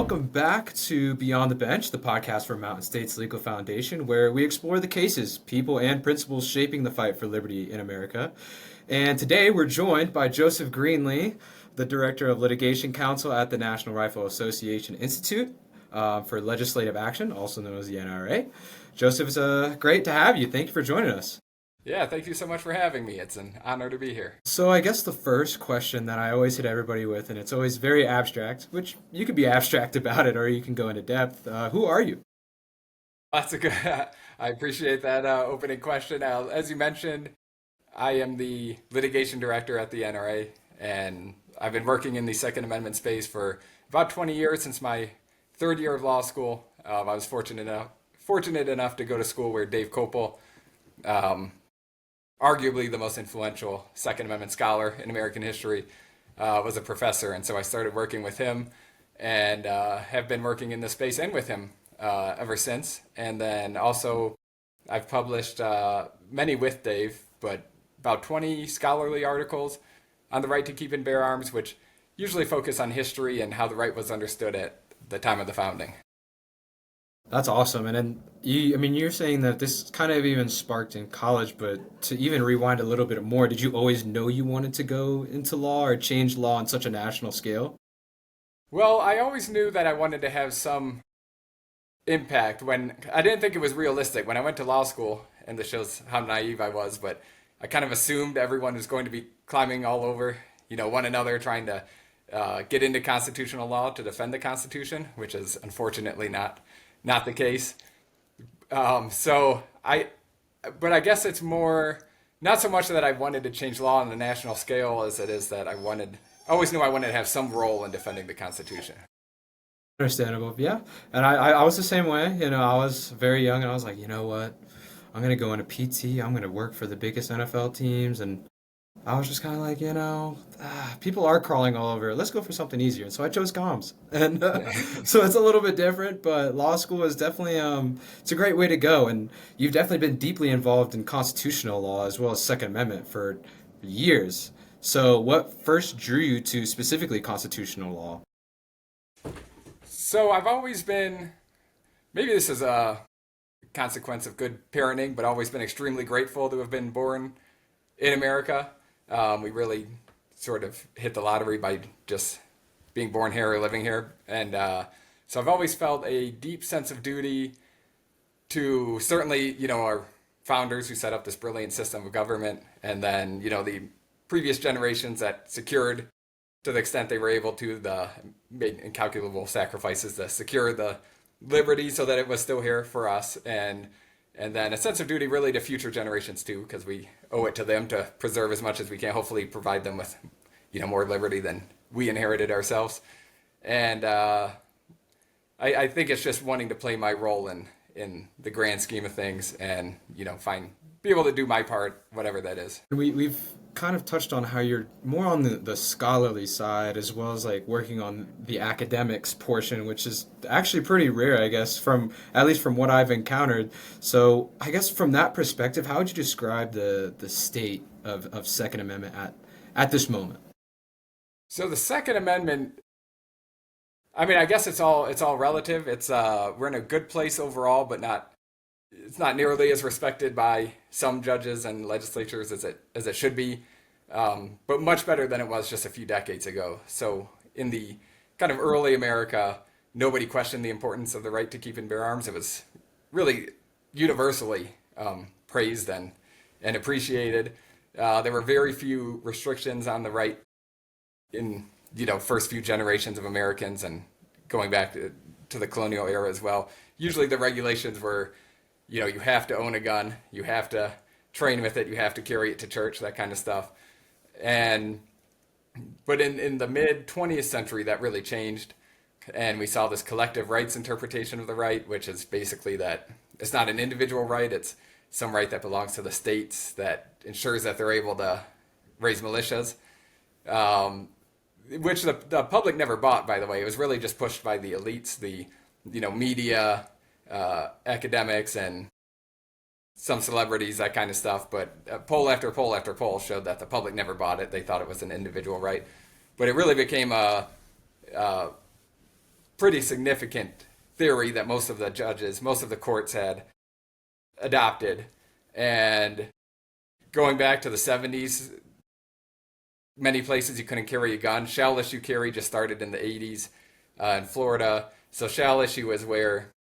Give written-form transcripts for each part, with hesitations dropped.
welcome back to Beyond the Bench, the podcast for Mountain States Legal Foundation, where we explore the cases, people, and principles shaping the fight for liberty in America. And today we're joined by Joseph Greenlee, the Director of Litigation Counsel at the National Rifle Association Institute for Legislative Action, also known as the NRA. Joseph, it's great to have you. Thank you for joining us. Yeah, thank you so much for having me. It's an honor to be here. So I guess the first question that I always hit everybody with, and it's always very abstract, which you could be abstract about it or you can go into depth. Who are you? That's a good, I appreciate that opening question. As you mentioned, I am the litigation director at the NRA, and I've been working in the Second Amendment space for about 20 years since my third year of law school. I was fortunate enough to go to school where Dave Kopel, arguably the most influential Second Amendment scholar in American history, was a professor. And so I started working with him and have been working in this space and with him ever since. And then also I've published many with Dave, but about 20 scholarly articles on the right to keep and bear arms, which usually focus on history and how the right was understood at the time of the founding. That's awesome. And then you're saying that this kind of even sparked in college, but to even rewind a little bit more, did you always know you wanted to go into law or change law on such a national scale? Well, I always knew that I wanted to have some impact. When I didn't think it was realistic when I went to law school, and this shows how naive I was, but I kind of assumed everyone was going to be climbing all over, one another, trying to get into constitutional law to defend the Constitution, which is unfortunately not the case. But I guess it's more, not so much that I wanted to change law on a national scale as it is that I always knew I wanted to have some role in defending the Constitution. Understandable, yeah. And I was the same way. I was very young and I was like, you know what? I'm going to go into PT. I'm going to work for the biggest NFL teams. And I was just kind of like, people are crawling all over. Let's go for something easier. And so I chose comms. And so it's a little bit different, but law school is definitely, it's a great way to go. And you've definitely been deeply involved in constitutional law as well as Second Amendment for years. So what first drew you to specifically constitutional law? So I've always been, maybe this is a consequence of good parenting, but always been extremely grateful to have been born in America. We really sort of hit the lottery by just being born here or living here. And so I've always felt a deep sense of duty to certainly, our founders who set up this brilliant system of government, and then, the previous generations that secured, to the extent they were able to, made incalculable sacrifices to secure the liberty so that it was still here for us. And then a sense of duty really to future generations too, because we owe it to them to preserve as much as we can, hopefully provide them with, more liberty than we inherited ourselves. And I think it's just wanting to play my role in the grand scheme of things and, be able to do my part, whatever that is. We've kind of touched on how you're more on the scholarly side as well as like working on the academics portion, which is actually pretty rare, I guess, at least from what I've encountered. So I guess from that perspective, how would you describe the state of Second Amendment at this moment? So the Second Amendment, I guess it's all relative. It's we're in a good place overall, but it's not nearly as respected by some judges and legislatures as it should be, but much better than it was just a few decades ago. So in the kind of early America, nobody questioned the importance of the right to keep and bear arms. It was really universally praised and appreciated. There were very few restrictions on the right in first few generations of Americans, and going back to the colonial era as well. Usually the regulations were, you have to own a gun, you have to train with it, you have to carry it to church, that kind of stuff. But in the mid 20th century, that really changed, and we saw this collective rights interpretation of the right, which is basically that it's not an individual right, it's some right that belongs to the states that ensures that they're able to raise militias, which the public never bought, by the way. It was really just pushed by the elites, the media, academics, and some celebrities, that kind of stuff. But poll after poll after poll showed that the public never bought it. They thought it was an individual right. But it really became pretty significant theory that most of the judges, most of the courts had adopted. And going back to the 70s, many places you couldn't carry a gun. Shall issue carry just started in the 80s in Florida. So shall issue is where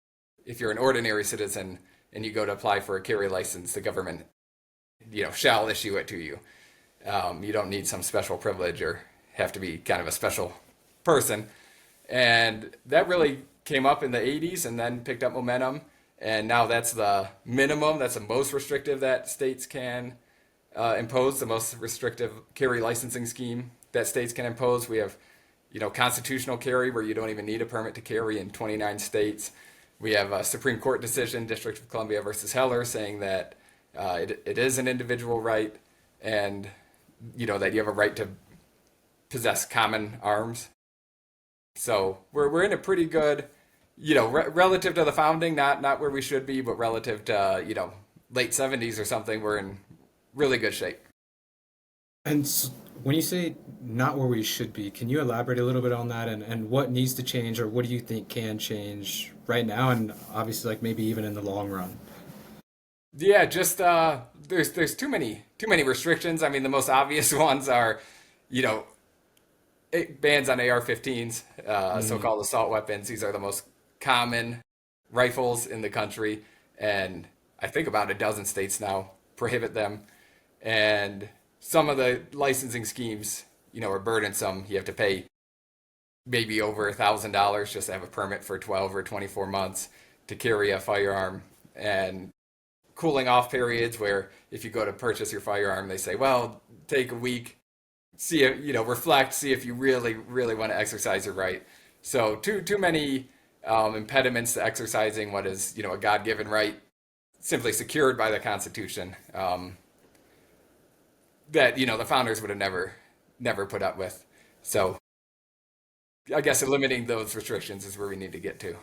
if you're an ordinary citizen and you go to apply for a carry license, the government, shall issue it to you. You don't need some special privilege or have to be kind of a special person. And that really came up in the 80s and then picked up momentum. And now that's the minimum, that's the most restrictive that states can impose, the most restrictive carry licensing scheme that states can impose. We have, constitutional carry where you don't even need a permit to carry in 29 states. We have a Supreme Court decision, District of Columbia versus Heller, saying that it is an individual right and, that you have a right to possess common arms. So we're in a pretty good, relative to the founding, not where we should be, but relative to, late 70s or something, we're in really good shape. And when you say not where we should be, can you elaborate a little bit on that and what needs to change or what do you think can change right now and obviously like maybe even in the long run? Yeah, just there's too many restrictions. I mean, the most obvious ones are, you know, bans on AR-15s, so-called assault weapons. These are the most common rifles in the country, and I think about a dozen states now prohibit them. And some of the licensing schemes, are burdensome. You have to pay maybe over $1,000 just to have a permit for 12 or 24 months to carry a firearm, and cooling off periods where if you go to purchase your firearm, they say, well, take a week, see if, reflect, see if you really, really want to exercise your right. So too many impediments to exercising what is, a God-given right, simply secured by the Constitution, that, the founders would have never put up with. So I guess limiting those restrictions is where we need to get to.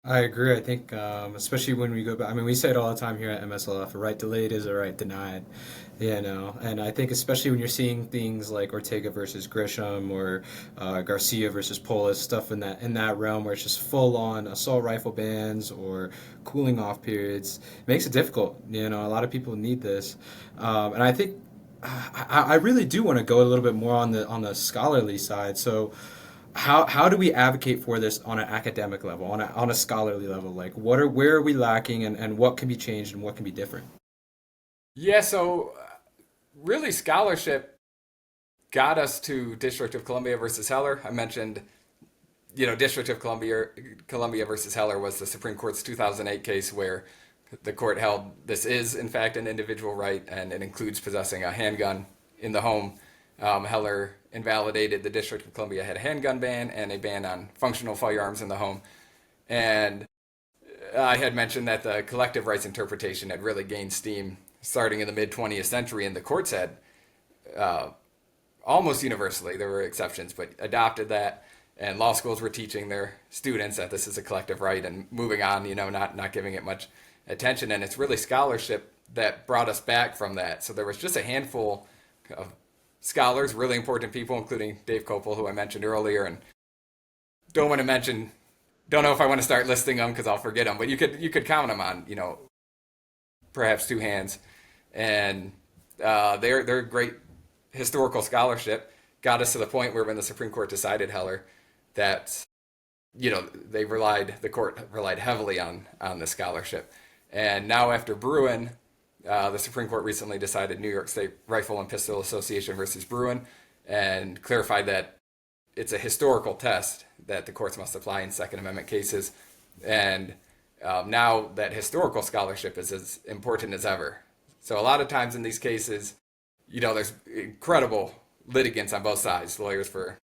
I agree. I think, especially when we go back, I mean, we say it all the time here at MSLF, a right delayed is a right denied, and I think especially when you're seeing things like Ortega versus Grisham or Garcia versus Polis, stuff in that realm where it's just full on assault rifle bans or cooling off periods, it makes it difficult. A lot of people need this, and I think I really do want to go a little bit more on the scholarly side. So. How do we advocate for this on an academic level, on a scholarly level? Like, where are we lacking, and what can be changed and what can be different? Yeah, so really scholarship got us to District of Columbia versus Heller. I mentioned, District of Columbia versus Heller was the Supreme Court's 2008 case where the court held this is, in fact, an individual right, and it includes possessing a handgun in the home. Heller invalidated the District of Columbia had a handgun ban and a ban on functional firearms in the home. And I had mentioned that the collective rights interpretation had really gained steam starting in the mid 20th century, and the courts had almost universally, there were exceptions, but adopted that. And law schools were teaching their students that this is a collective right and moving on, not giving it much attention. And it's really scholarship that brought us back from that. So there was just a handful of scholars, really important people, including Dave Kopel, who I mentioned earlier, and don't know if I want to start listing them because I'll forget them, but you could count them on, perhaps two hands, and they're great historical scholarship. Got us to the point where when the Supreme Court decided Heller, that the court relied heavily on the scholarship, and now after Bruen. The Supreme Court recently decided New York State Rifle and Pistol Association versus Bruen and clarified that it's a historical test that the courts must apply in Second Amendment cases. And now that historical scholarship is as important as ever. So a lot of times in these cases, there's incredible litigants on both sides, lawyers for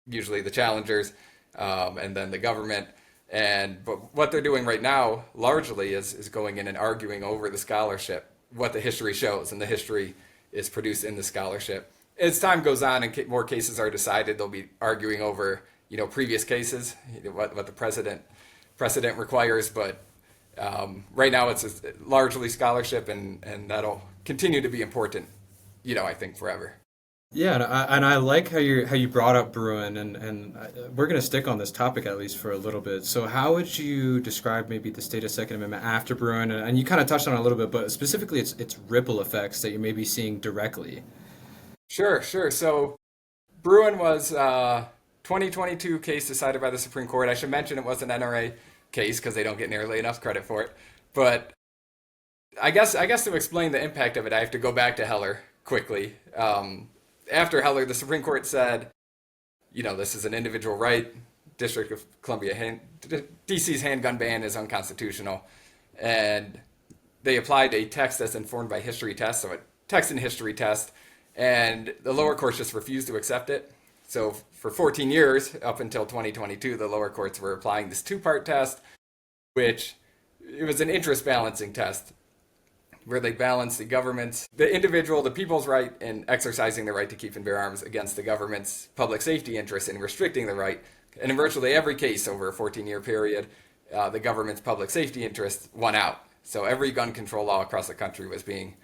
usually the challengers, and then the government. But what they're doing right now largely is going in and arguing over the scholarship, what the history shows, and the history is produced in the scholarship. As time goes on and more cases are decided, they'll be arguing over, previous cases, what the precedent requires. But right now it's largely scholarship, and that'll continue to be important, I think forever. Yeah, and I like how you brought up Bruin, and we're going to stick on this topic at least for a little bit. So, how would you describe maybe the state of Second Amendment after Bruin? And you kind of touched on it a little bit, but specifically, its ripple effects that you may be seeing directly. Sure, sure. So Bruin was 2022 case decided by the Supreme Court. I should mention it was an NRA case because they don't get nearly enough credit for it. But I guess to explain the impact of it, I have to go back to Heller quickly. After Heller, the Supreme Court said, this is an individual right. District of Columbia, DC's handgun ban is unconstitutional, and they applied a text that's informed by history test, so a text and history test, and the lower courts just refused to accept it. So for 14 years, up until 2022, the lower courts were applying this two-part test, which it was an interest balancing test where they balance the individual, the people's right in exercising the right to keep and bear arms against the government's public safety interest in restricting the right. And in virtually every case over a 14-year period, the government's public safety interest won out. So every gun control law across the country was being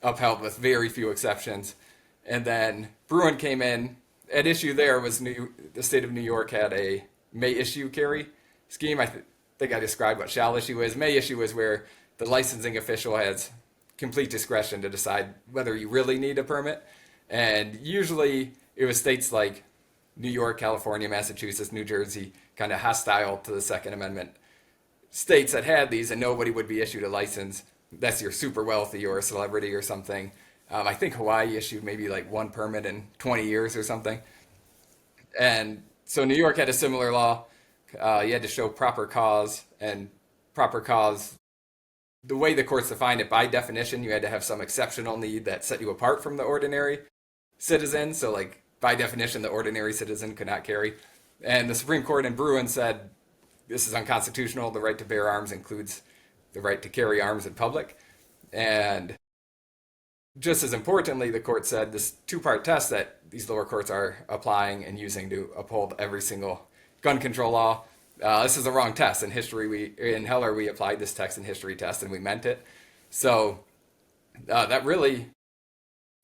upheld with very few exceptions. And then Bruin came in. At issue there was the state of New York had a may issue carry scheme. I think I described what shall issue is. May issue is where the licensing official has complete discretion to decide whether you really need a permit. And usually it was states like New York, California, Massachusetts, New Jersey, kind of hostile to the Second Amendment states that had these, and nobody would be issued a license. That's you're super wealthy or a celebrity or something. I think Hawaii issued maybe like one permit in 20 years or something. And so New York had a similar law. You had to show proper cause, and proper cause, the way the courts defined it, by definition, you had to have some exceptional need that set you apart from the ordinary citizen. So, like, by definition, the ordinary citizen could not carry. And the Supreme Court in Bruin said this is unconstitutional. The right to bear arms includes the right to carry arms in public. And just as importantly, the court said this two-part test that these lower courts are applying and using to uphold every single gun control law. This is a wrong test. In Heller, we applied this text and history test, and we meant it. So that really,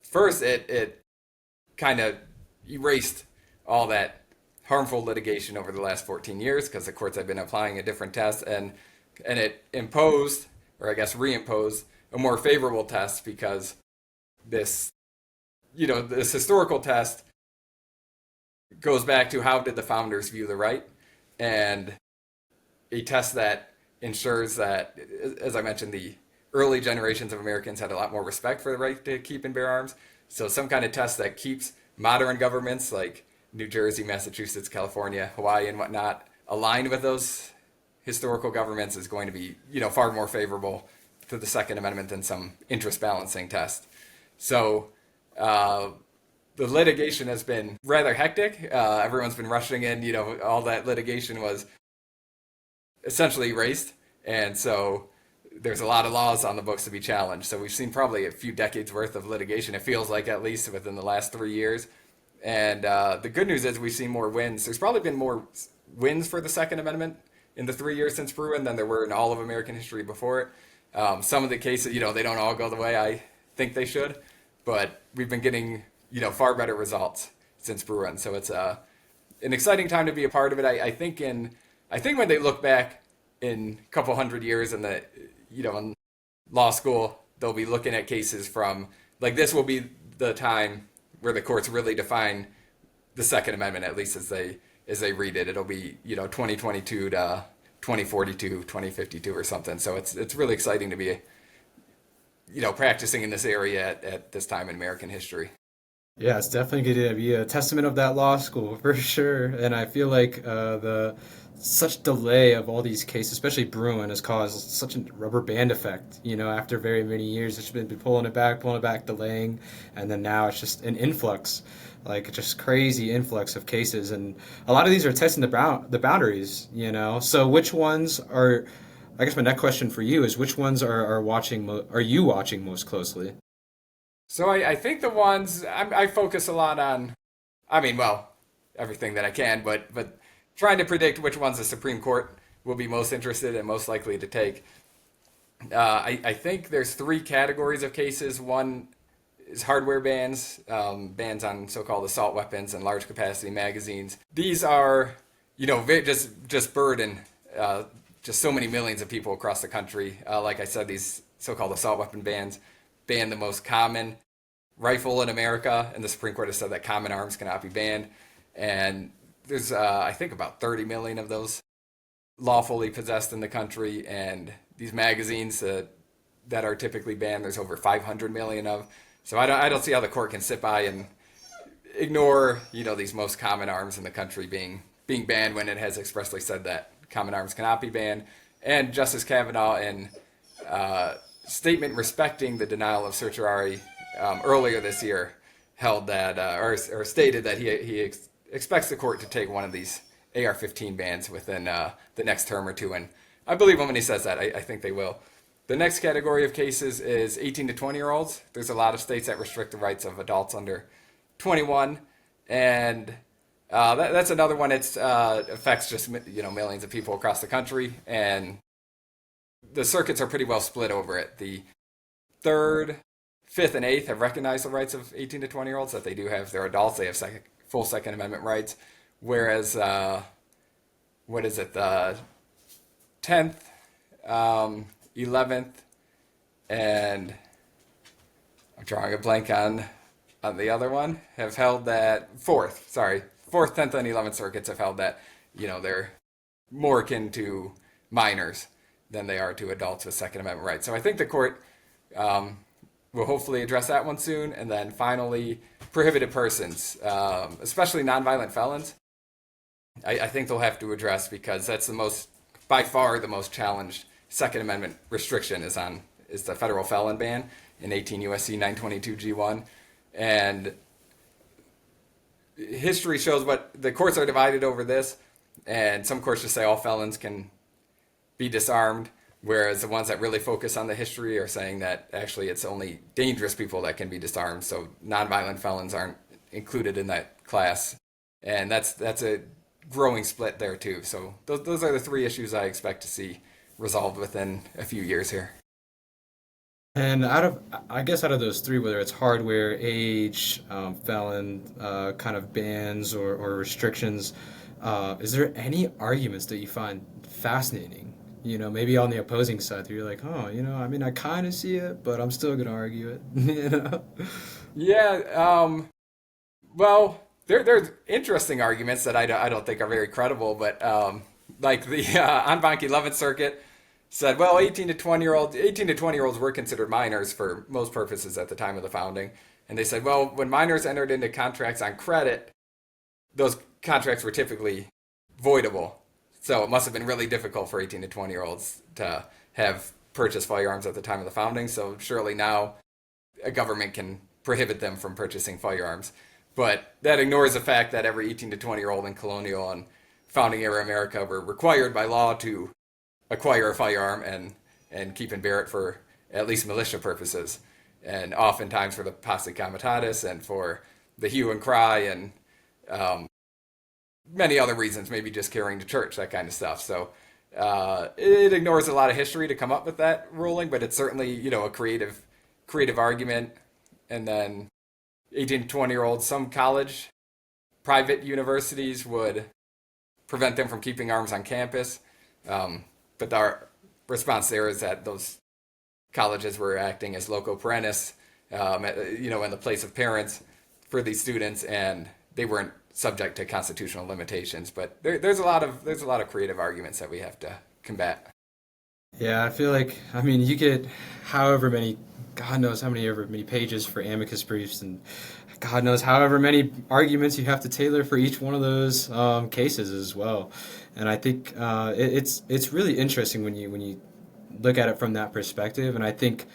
first, it kind of erased all that harmful litigation over the last 14 years because the courts have been applying a different test, and it imposed, or I guess reimposed, a more favorable test because this, this historical test goes back to how did the founders view the right, and a test that ensures that, as I mentioned, the early generations of Americans had a lot more respect for the right to keep and bear arms. So some kind of test that keeps modern governments like New Jersey, Massachusetts, California, Hawaii, and whatnot aligned with those historical governments is going to be, far more favorable to the Second Amendment than some interest balancing test. So the litigation has been rather hectic. Everyone's been rushing in. All that litigation was essentially erased. And so there's a lot of laws on the books to be challenged. So we've seen probably a few decades worth of litigation, it feels like, at least within the last 3 years. And the good news is we've seen more wins. There's probably been more wins for the Second Amendment in the 3 years since Bruen than there were in all of American history before it. Some of the cases, they don't all go the way I think they should, but we've been getting, far better results since Bruen. So it's an exciting time to be a part of it. I think when they look back in a couple hundred years in the, in law school, they'll be looking at cases from, like, this will be the time where the courts really define the Second Amendment, at least as they read it. It'll be, 2022 to 2042, 2052 or something. So it's really exciting to be, practicing in this area at this time in American history. Yeah, it's definitely going to be a testament of that law school for sure. And I feel like the such delay of all these cases, especially Bruin, has caused such a rubber band effect. After very many years, it's been pulling it back, delaying, and then now it's just an influx, like just crazy influx of cases, and a lot of these are testing the boundaries. So which ones are? I guess my next question for you is which ones are you watching most closely? So I think the ones I focus a lot on, everything that I can, but trying to predict which ones the Supreme Court will be most interested and most likely to take. I think there's three categories of cases. One is hardware bans, bans on so-called assault weapons and large capacity magazines. These are, just burden just so many millions of people across the country. Like I said, these so-called assault weapon bans ban the most common rifle in America, and the Supreme Court has said that common arms cannot be banned. And there's, I think, about 30 million of those lawfully possessed in the country, and these magazines that are typically banned, there's over 500 million of. So I don't see how the court can sit by and ignore, these most common arms in the country being banned when it has expressly said that common arms cannot be banned. And Justice Kavanaugh, in statement respecting the denial of certiorari earlier this year, held that or stated that he expects the court to take one of these AR-15 bans within the next term or two, and I believe him when he says that. I think they will. The next category of cases is 18 to 20-year-olds. There's a lot of states that restrict the rights of adults under 21, and that's another one. It affects just millions of people across the country, and the circuits are pretty well split over it. The 3rd, 5th, and 8th have recognized the rights of 18 to 20-year-olds, that they do have, they're adults, they have full Second Amendment rights, whereas the 10th, 11th, and I'm drawing a blank on the other one, have held that 4th, 10th, and 11th circuits have held that, they're more akin to minors than they are to adults with Second Amendment rights. So I think the court will hopefully address that one soon. And then finally, prohibited persons, especially nonviolent felons, I think they'll have to address, because that's by far the most challenged Second Amendment restriction is the federal felon ban in 18 U.S.C. 922 G1. And history shows what the courts are divided over this, and some courts just say all felons can be disarmed, whereas the ones that really focus on the history are saying that actually it's only dangerous people that can be disarmed, so nonviolent felons aren't included in that class. And that's a growing split there too. So those are the 3 issues I expect to see resolved within a few years here. And out of those 3, whether it's hardware, age, felon kind of bans or restrictions, is there any arguments that you find fascinating? Maybe on the opposing side, that you're like, I kind of see it, but I'm still gonna argue it. Yeah. Well, there's interesting arguments that I don't think are very credible, but like the en banc 11th Circuit said, well, 18 to 20-year-olds were considered minors for most purposes at the time of the founding. And they said, well, when minors entered into contracts on credit, those contracts were typically voidable. So it must have been really difficult for 18 to 20-year-olds to have purchased firearms at the time of the founding. So surely now a government can prohibit them from purchasing firearms. But that ignores the fact that every 18 to 20-year-old in colonial and founding era America were required by law to acquire a firearm and keep and bear it for at least militia purposes, and oftentimes for the posse comitatus and for the hue and cry and many other reasons, maybe just carrying to church, that kind of stuff. So it ignores a lot of history to come up with that ruling, but it's certainly a creative argument. And then 18 to 20-year-olds, some college, private universities would prevent them from keeping arms on campus. But our response there is that those colleges were acting as loco parentis, in the place of parents for these students, and they weren't subject to constitutional limitations. But there's a lot of creative arguments that we have to combat. Yeah, I feel like, you get however many, God knows how many pages for amicus briefs, and God knows however many arguments you have to tailor for each one of those cases as well. And I think it's really interesting when you look at it from that perspective. And I think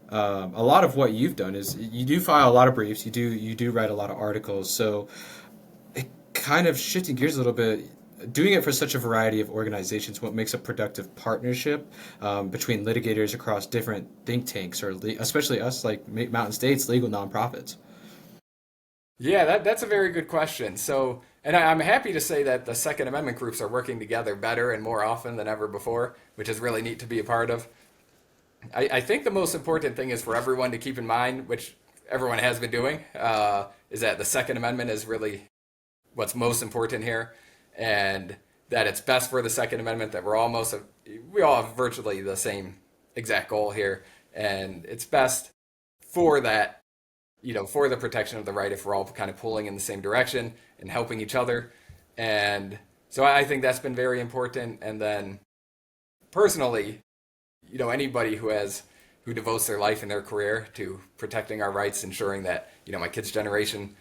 a lot of what you've done is you do file a lot of briefs, you do write a lot of articles. So it kind of shifting gears a little bit, doing it for such a variety of organizations, what makes a productive partnership between litigators across different think tanks, or especially us, like Mountain State's legal nonprofits? Yeah, that's a very good question. So, and I'm happy to say that the Second Amendment groups are working together better and more often than ever before, which is really neat to be a part of. I think the most important thing is for everyone to keep in mind, which everyone has been doing, is that the Second Amendment is really what's most important here, and that it's best for the Second Amendment that we all have virtually the same exact goal here, and it's best for that, for the protection of the right if we're all kind of pulling in the same direction and helping each other. And so I think that's been very important. And then personally, anybody who devotes their life and their career to protecting our rights, ensuring that, my kids' generation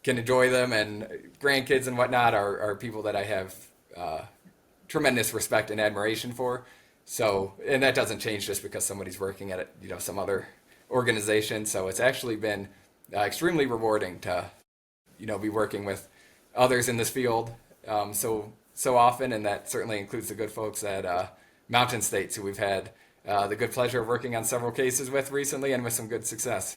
can enjoy them and grandkids and whatnot are people that I have tremendous respect and admiration for. So, and that doesn't change just because somebody's working at some other organization. So it's actually been extremely rewarding to, be working with others in this field so often, and that certainly includes the good folks at Mountain States, who we've had the good pleasure of working on several cases with recently and with some good success.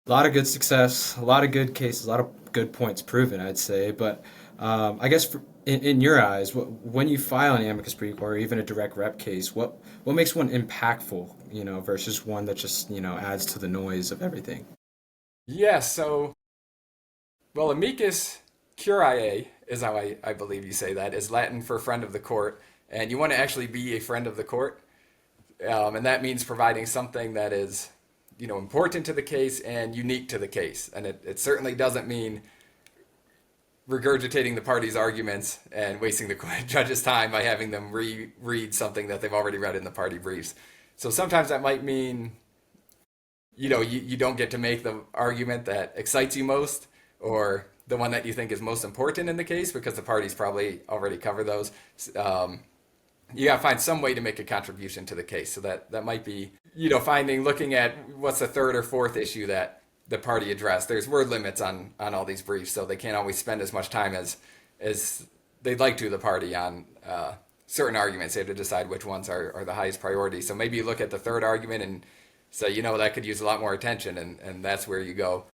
A lot of good success, a lot of good cases, a lot of good points proven, I'd say. But I guess in your eyes, when you file an amicus brief or even a direct rep case, what makes one impactful, versus one that just, adds to the noise of everything? Yeah, so, well, amicus curiae is how I believe you say that, is Latin for friend of the court. And you want to actually be a friend of the court. And that means providing something that is, important to the case and unique to the case. And it certainly doesn't mean regurgitating the parties' arguments and wasting the judge's time by having them reread something that they've already read in the party briefs. So sometimes that might mean, you don't get to make the argument that excites you most or the one that you think is most important in the case because the parties probably already cover those. You got to find some way to make a contribution to the case. So that might be, looking at what's the third or fourth issue that the party addressed. There's word limits on all these briefs, so they can't always spend as much time as they'd like to, the party, on certain arguments. They have to decide which ones are the highest priority. So maybe you look at the third argument and say, that could use a lot more attention, and that's where you go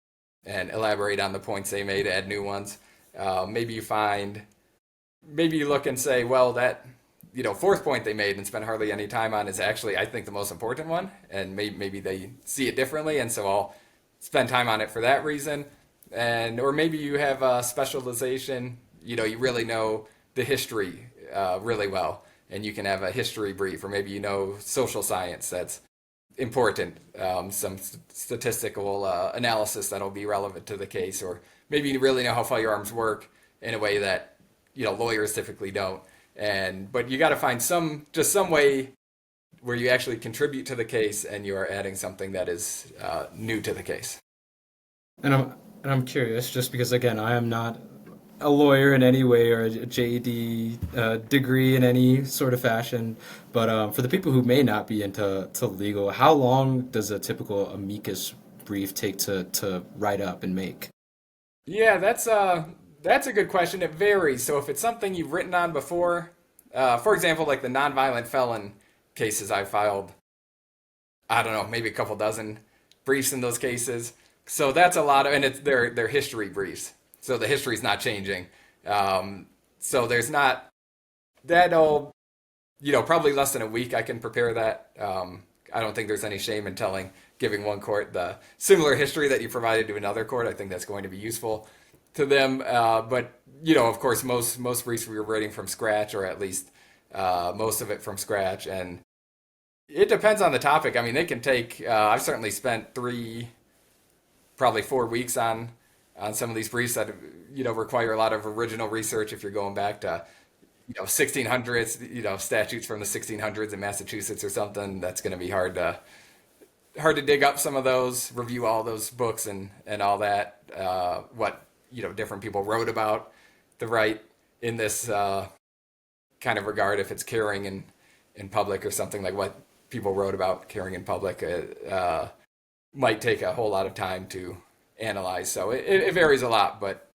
and elaborate on the points they made, add new ones. Maybe you look and say, well, that fourth point they made and spent hardly any time on is actually, I think, the most important one, and maybe they see it differently, and so I'll spend time on it for that reason. Or maybe you have a specialization, you really know the history really well, and you can have a history brief, or maybe social science that's important, some statistical analysis that'll be relevant to the case, or maybe you really know how firearms work in a way that lawyers typically don't. But you got to find some way where you actually contribute to the case and you are adding something that is new to the case. And I'm curious, just because again, I am not a lawyer in any way or a JD degree in any sort of fashion, but for the people who may not be into legal, how long does a typical amicus brief take to write up and make? Yeah, that's a good question. It varies. So if it's something you've written on before, for example, like the nonviolent felon cases I filed, I don't know, maybe a couple dozen briefs in those cases. So that's a lot of, and they're history briefs. So the history's not changing. So there's not, that'll, probably less than a week I can prepare that. I don't think there's any shame in giving one court the similar history that you provided to another court. I think that's going to be useful to them. But, of course, most briefs we were writing from scratch, or at least most of it from scratch. And it depends on the topic. I mean, they can take, I've certainly spent probably 4 weeks on some of these briefs that, require a lot of original research. If you're going back to, 1600s, statutes from the 1600s in Massachusetts or something, that's going to be hard to dig up some of those, review all those books and all that, what, different people wrote about the right in this kind of regard, if it's carrying in public or something, like what people wrote about carrying in public, might take a whole lot of time to analyze. So it varies a lot, but,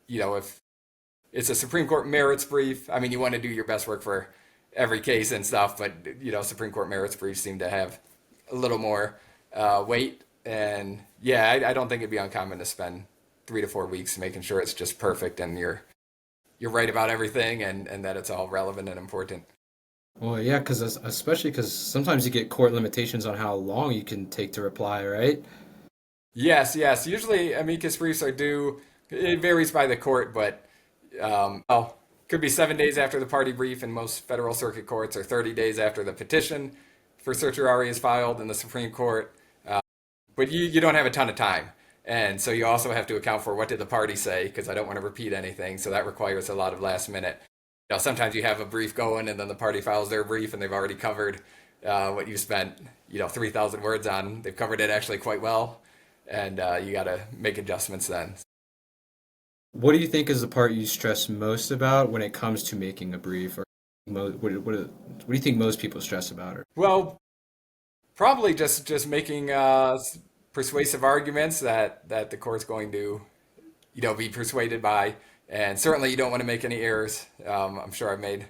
if it's a Supreme Court merits brief, I mean, you want to do your best work for every case and stuff, but, Supreme Court merits briefs seem to have a little more weight. And yeah, I don't think it'd be uncommon to spend 3 to 4 weeks making sure it's just perfect and you're right about everything and that it's all relevant and important. Well, yeah, especially because sometimes you get court limitations on how long you can take to reply, right? Yes, yes. Usually amicus briefs are due. It varies by the court, but well, could be 7 days after the party brief in most federal circuit courts, or 30 days after the petition for certiorari is filed in the Supreme Court. But you don't have a ton of time. And so you also have to account for what did the party say, because I don't want to repeat anything. So that requires a lot of last minute. Sometimes you have a brief going and then the party files their brief and they've already covered what you spent, 3,000 words on. They've covered it actually quite well. And you got to make adjustments then. What do you think is the part you stress most about when it comes to making a brief? Or what do you think most people stress about? Or Well, probably just making persuasive arguments that the court's going to be persuaded by, and certainly you don't want to make any errors. I'm sure I've made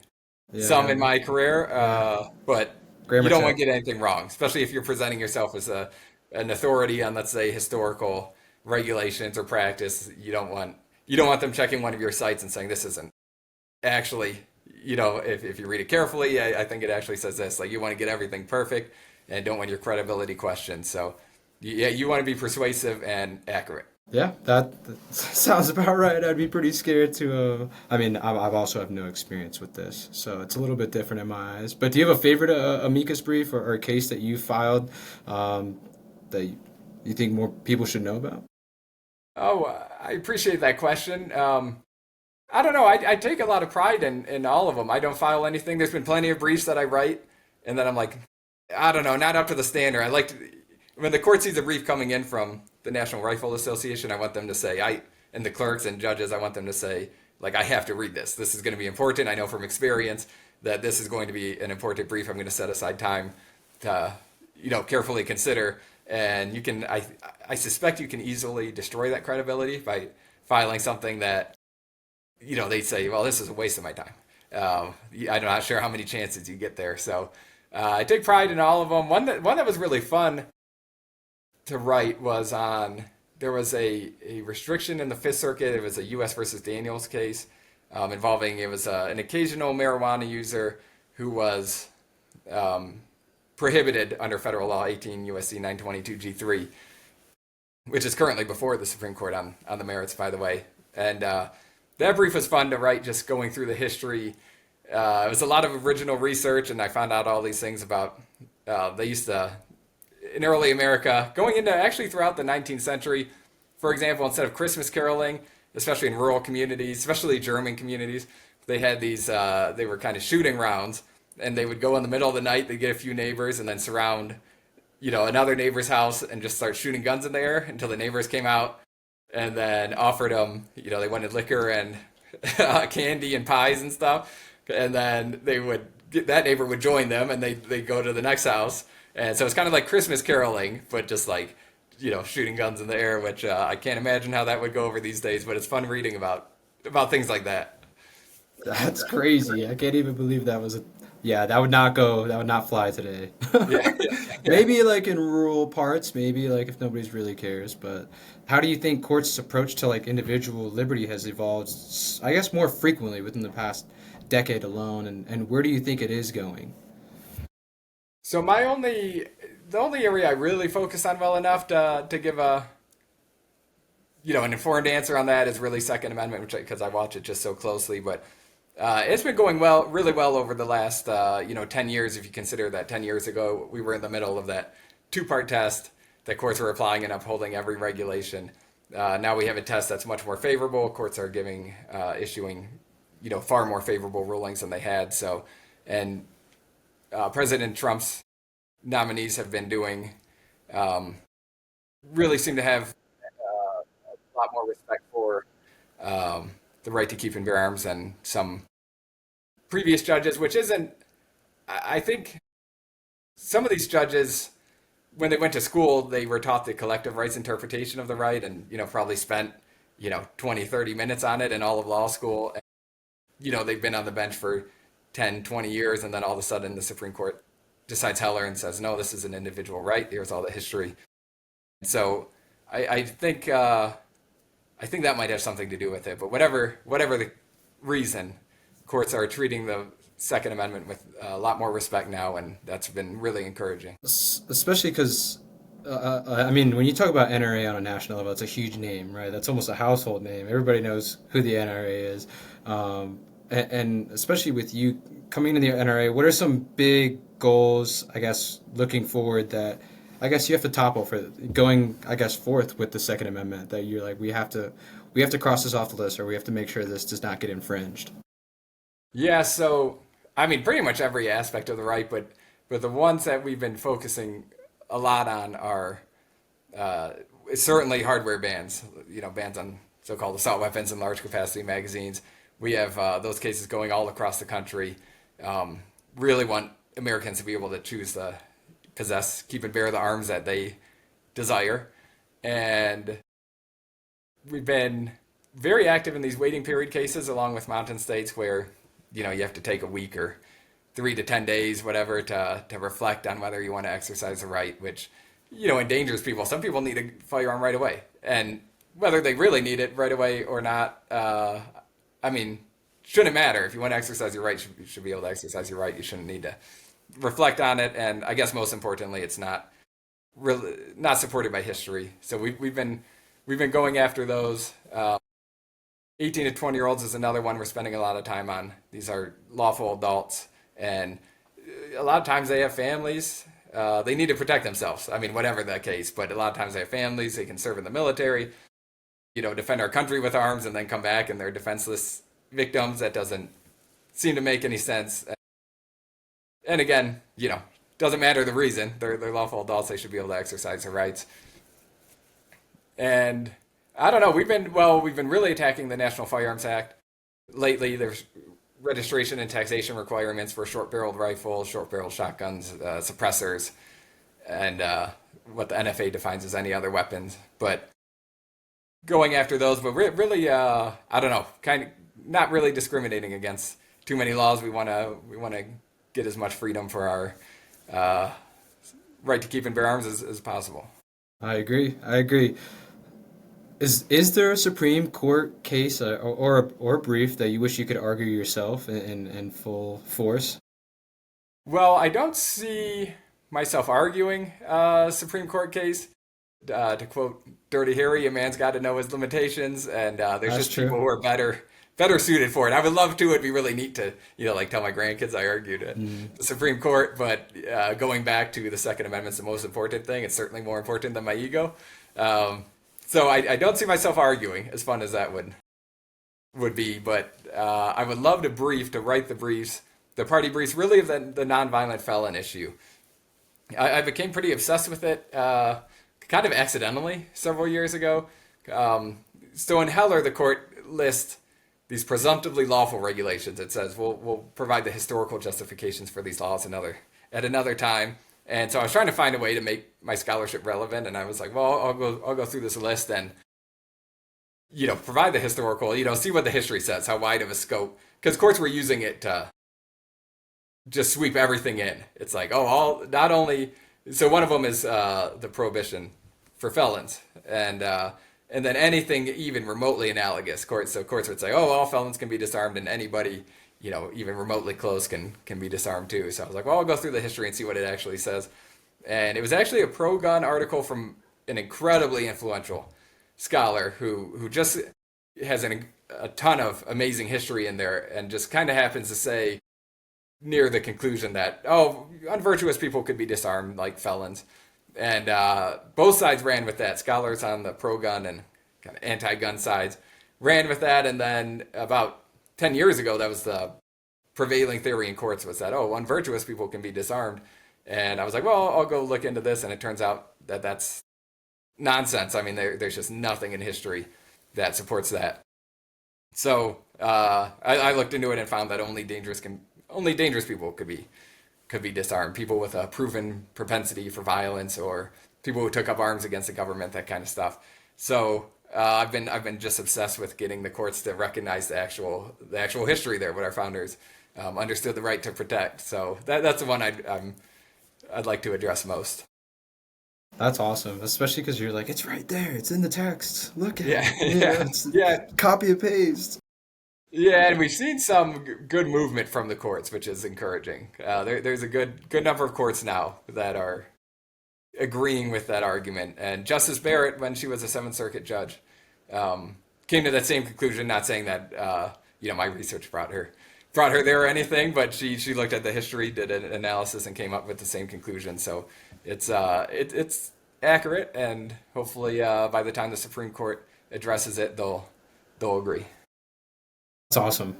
some yeah, in my career, yeah, but you grammar don't check. want to get anything wrong, especially if you're presenting yourself as an authority on, let's say, historical regulations or practice. You don't want them checking one of your sites and saying this isn't actually, if you read it carefully, I think it actually says this. Like, you want to get everything perfect and don't want your credibility questioned. So yeah, you want to be persuasive and accurate. Yeah, that sounds about right. I'd be pretty scared to. I mean, I've also have no experience with this, so it's a little bit different in my eyes. But do you have a favorite amicus brief or a case that you filed that you think more people should know about? Oh, I appreciate that question. I don't know. I take a lot of pride in all of them. I don't file anything. There's been plenty of briefs that I write, and then I'm like, I don't know, not up to the standard. I like to, when the court sees a brief coming in from the National Rifle Association, I want them to say, and the clerks and judges, I want them to say, like, I have to read this. This is going to be important. I know from experience that this is going to be an important brief. I'm going to set aside time to, carefully consider. And I suspect you can easily destroy that credibility by filing something that they say, well, this is a waste of my time. I'm not sure how many chances you get there. So I take pride in all of them. One that was really fun to write was on, there was a restriction in the Fifth Circuit. It was a U.S. versus Daniels case involving, it was an occasional marijuana user who was prohibited under federal law 18 U.S.C. 922 G3, which is currently before the Supreme Court on the merits, by the way. And that brief was fun to write, just going through the history. It was a lot of original research, and I found out all these things about, they used to, in early America, going into actually throughout the 19th century, for example, instead of Christmas caroling, especially in rural communities, especially German communities, they had these, they were kind of shooting rounds, and they would go in the middle of the night, they'd get a few neighbors, and then surround, another neighbor's house and just start shooting guns in the air until the neighbors came out and then offered them, they wanted liquor and candy and pies and stuff. And then that neighbor would join them and they'd go to the next house. And so it's kind of like Christmas caroling, but just like, shooting guns in the air, which I can't imagine how that would go over these days, but it's fun reading about things like that. That's crazy. I can't even believe that was a. Yeah, that would not go. That would not fly today. Yeah, yeah. Maybe like in rural parts, maybe like if nobody's really cares. But how do you think courts' approach to like individual liberty has evolved? I guess more frequently within the past decade alone, and where do you think it is going? So the only area I really focus on well enough to give an informed answer on that is really Second Amendment, which because I watch it just so closely. But it's been going really well over the last 10 years. If you consider that 10 years ago we were in the middle of that two-part test that courts were applying and upholding every regulation. Now we have a test that's much more favorable. Courts are issuing far more favorable rulings than they had. So, and President Trump's nominees have been doing really seem to have a lot more respect for the right to keep and bear arms than some previous judges, which isn't, I think some of these judges, when they went to school, they were taught the collective rights interpretation of the right and, probably spent, 20, 30 minutes on it in all of law school. And, they've been on the bench for 10, 20 years. And then all of a sudden the Supreme Court decides Heller and says, no, this is an individual right. Here's all the history. So I think that might have something to do with it. But whatever the reason, courts are treating the Second Amendment with a lot more respect now, and that's been really encouraging. Especially because I mean, when you talk about NRA on a national level, it's a huge name, right? That's almost a household name. Everybody knows who the NRA is. And especially with you coming to the NRA, what are some big goals, I guess, looking forward that I guess you have to topple for going, I guess, forth with the Second Amendment that you're like, we have to cross this off the list or we have to make sure this does not get infringed. Yeah, so I mean, pretty much every aspect of the right, but the ones that we've been focusing a lot on are uh, certainly hardware bans. You know, bans on so-called assault weapons and large capacity magazines. We have those cases going all across the country. Um, really want Americans to be able to choose to possess, keep and bear the arms that they desire, and we've been very active in these waiting period cases, along with mountain states where you have to take a week or 3 to 10 days, whatever, to reflect on whether you want to exercise the right, which endangers people. Some people need a firearm right away, and whether they really need it right away or not, I mean, shouldn't matter. If you want to exercise your right, you should be able to exercise your right. You shouldn't need to reflect on it, and I guess most importantly, it's not supported by history. So we've been going after those. 18 to 20-year-olds is another one we're spending a lot of time on. These are lawful adults, and a lot of times they have families. They need to protect themselves. I mean, whatever the case, but a lot of times they have families. They can serve in the military, defend our country with arms, and then come back and they're defenseless victims. That doesn't seem to make any sense. And again, doesn't matter the reason. They're lawful adults. They should be able to exercise their rights. And I don't know. We've been really attacking the National Firearms Act lately. There's registration and taxation requirements for short-barreled rifles, short-barreled shotguns, suppressors, and what the NFA defines as any other weapons. But going after those, but really, I don't know, kind of not really discriminating against too many laws. We want to get as much freedom for our uh, right to keep and bear arms as possible. I agree. I agree. Is there a Supreme Court case or a brief that you wish you could argue yourself in full force? Well, I don't see myself arguing a Supreme Court case. To quote Dirty Harry, a man's got to know his limitations, and there's That's just people true. who are better suited for it. I would love to. It'd be really neat to, like tell my grandkids I argued at Mm. the Supreme Court. But going back to the Second Amendment's the most important thing. It's certainly more important than my ego. Um, so I don't see myself arguing, as fun as that would be. But I would love to write the briefs, the party briefs, really of the nonviolent felon issue. I became pretty obsessed with it, kind of accidentally several years ago. So in Heller, the court lists these presumptively lawful regulations. It says we'll provide the historical justifications for these laws at another time. And so I was trying to find a way to make my scholarship relevant, and I was like, well, I'll go through this list and provide the historical, see what the history says, how wide of a scope, because courts were using it to just sweep everything in. It's like, oh, all not only so one of them is the prohibition for felons, and then anything even remotely analogous. Courts would say, oh, all felons can be disarmed, and anybody even remotely close can be disarmed too. So I was like, well, I'll go through the history and see what it actually says. And it was actually a pro-gun article from an incredibly influential scholar who just has a ton of amazing history in there, and just kind of happens to say near the conclusion that, oh, unvirtuous people could be disarmed like felons. And both sides ran with that. Scholars on the pro-gun and kind of anti-gun sides ran with that. And then about 10 years ago, that was the prevailing theory in courts, was that, oh, unvirtuous people can be disarmed. And I was like, well, I'll go look into this. And it turns out that that's nonsense. I mean, there's just nothing in history that supports that. So I looked into it and found that only dangerous people could be disarmed. People with a proven propensity for violence, or people who took up arms against the government, that kind of stuff. So I've been just obsessed with getting the courts to recognize the actual history there, what our founders understood the right to protect. So that's the one I'd like to address most. That's awesome, especially because you're like, it's right there, it's in the text. Look at Yeah, it. yeah, It's yeah. copy and paste. Yeah, and we've seen some good movement from the courts, which is encouraging. There's a good number of courts now that are agreeing with that argument. And Justice Barrett, when she was a Seventh Circuit judge, came to that same conclusion. Not saying that my research brought her there or anything, but she looked at the history, did an analysis, and came up with the same conclusion. So it's accurate, and hopefully by the time the Supreme Court addresses it, they'll agree. That's awesome.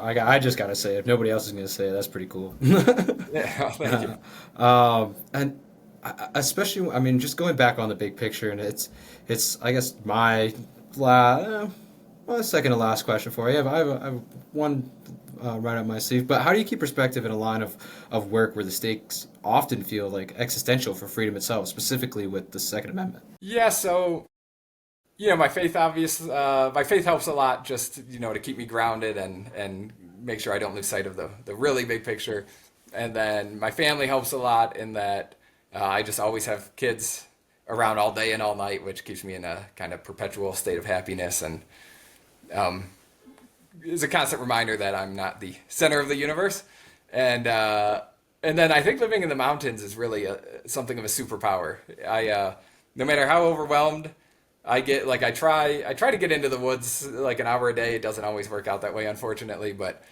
I just gotta say, if nobody else is gonna say it, that's pretty cool. Yeah, thank you. And especially, I mean, just going back on the big picture, and it's I guess my second to last question for you. I have one right up my sleeve, but how do you keep perspective in a line of work where the stakes often feel like existential for freedom itself, specifically with the Second Amendment? Yeah, so my faith helps a lot, just to keep me grounded and make sure I don't lose sight of the really big picture. And then my family helps a lot in that I just always have kids around all day and all night, which keeps me in a kind of perpetual state of happiness, and is a constant reminder that I'm not the center of the universe. And then I think living in the mountains is really something of a superpower. No matter how overwhelmed I get, like I try to get into the woods like an hour a day. It doesn't always work out that way, unfortunately, but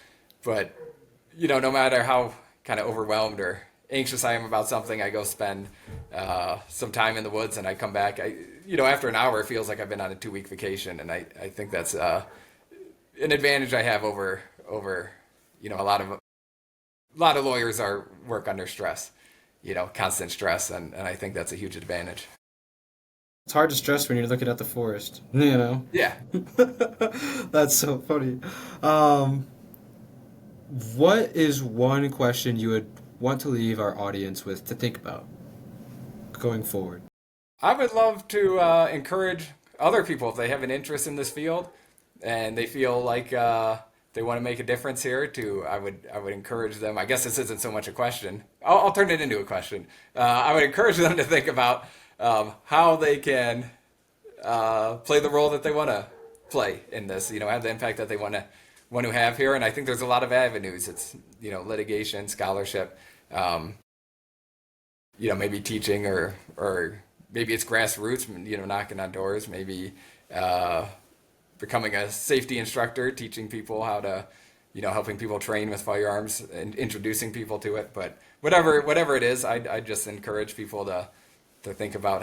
no matter how kind of overwhelmed or anxious I am about something, I go spend some time in the woods, and I come back. After an hour, it feels like I've been on a 2-week vacation, and I think that's an advantage I have over a lot of lawyers work under stress, constant stress, and I think that's a huge advantage. It's hard to stress when you're looking at the forest, Yeah. That's so funny. What is one question you would want to leave our audience with to think about going forward? I would love to encourage other people, if they have an interest in this field and they feel like they want to make a difference here. I would encourage them. I guess this isn't so much a question. I'll turn it into a question. I would encourage them to think about how they can play the role that they want to play in this. Have the impact that they want to have here. And I think there's a lot of avenues. It's litigation, scholarship, maybe teaching, or maybe it's grassroots, knocking on doors, maybe becoming a safety instructor, teaching people how to, helping people train with firearms and introducing people to it. But whatever it is, I just encourage people to think about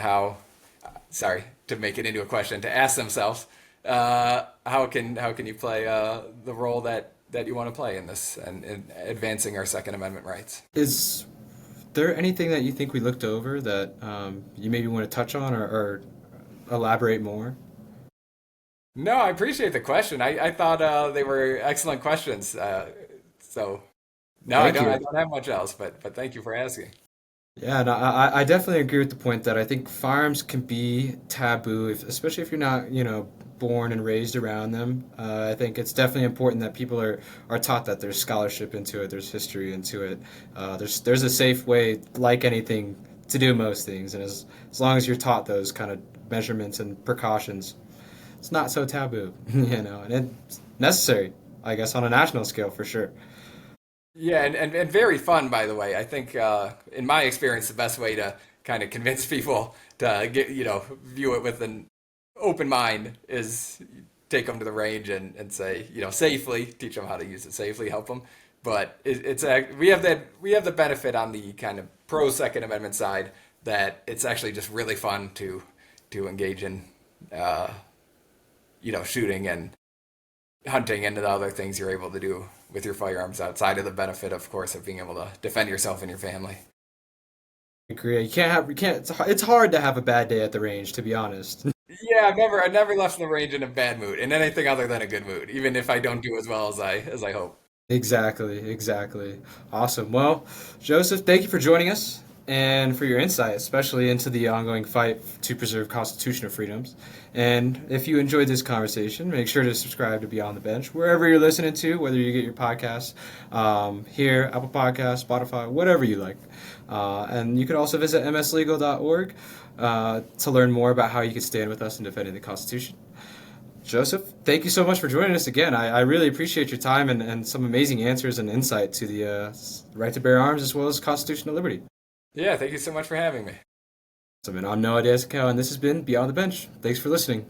to make it into a question, to ask themselves, how can you play the role that you want to play in this and in advancing our Second Amendment rights? Is there anything that you think we looked over that you maybe want to touch on or elaborate more? No, I appreciate the question. I thought they were excellent questions. So no, I don't have much else, but thank you for asking. Yeah, no, I definitely agree with the point that I think firearms can be taboo, especially if you're not, born and raised around them. I think it's definitely important that people are taught that there's scholarship into it, there's history into it. There's a safe way, like anything, to do most things, and as long as you're taught those kind of measurements and precautions, it's not so taboo, and it's necessary, I guess, on a national scale for sure. Yeah, and very fun, by the way. I think, in my experience, the best way to kind of convince people to view it with an open mind is take them to the range and say, safely, teach them how to use it safely, help them. But we have the benefit on the kind of pro Second Amendment side that it's actually just really fun to engage in, shooting and hunting and the other things you're able to do with your firearms outside of the benefit, of course, of being able to defend yourself and your family. I agree. It's hard to have a bad day at the range, to be honest. Yeah, I've never left the range in a bad mood, in anything other than a good mood, even if I don't do as well as I hope. Exactly. Awesome. Well, Joseph, thank you for joining us and for your insight, especially into the ongoing fight to preserve constitutional freedoms. And if you enjoyed this conversation, make sure to subscribe to Beyond the Bench, wherever you're listening to, whether you get your podcasts here, Apple Podcasts, Spotify, whatever you like. And you can also visit mslegal.org to learn more about how you can stand with us in defending the Constitution. Joseph, thank you so much for joining us again. I really appreciate your time and some amazing answers and insight to the right to bear arms as well as constitutional liberty. Yeah, thank you so much for having me. So, I'm Noah Desico, and this has been Beyond the Bench. Thanks for listening.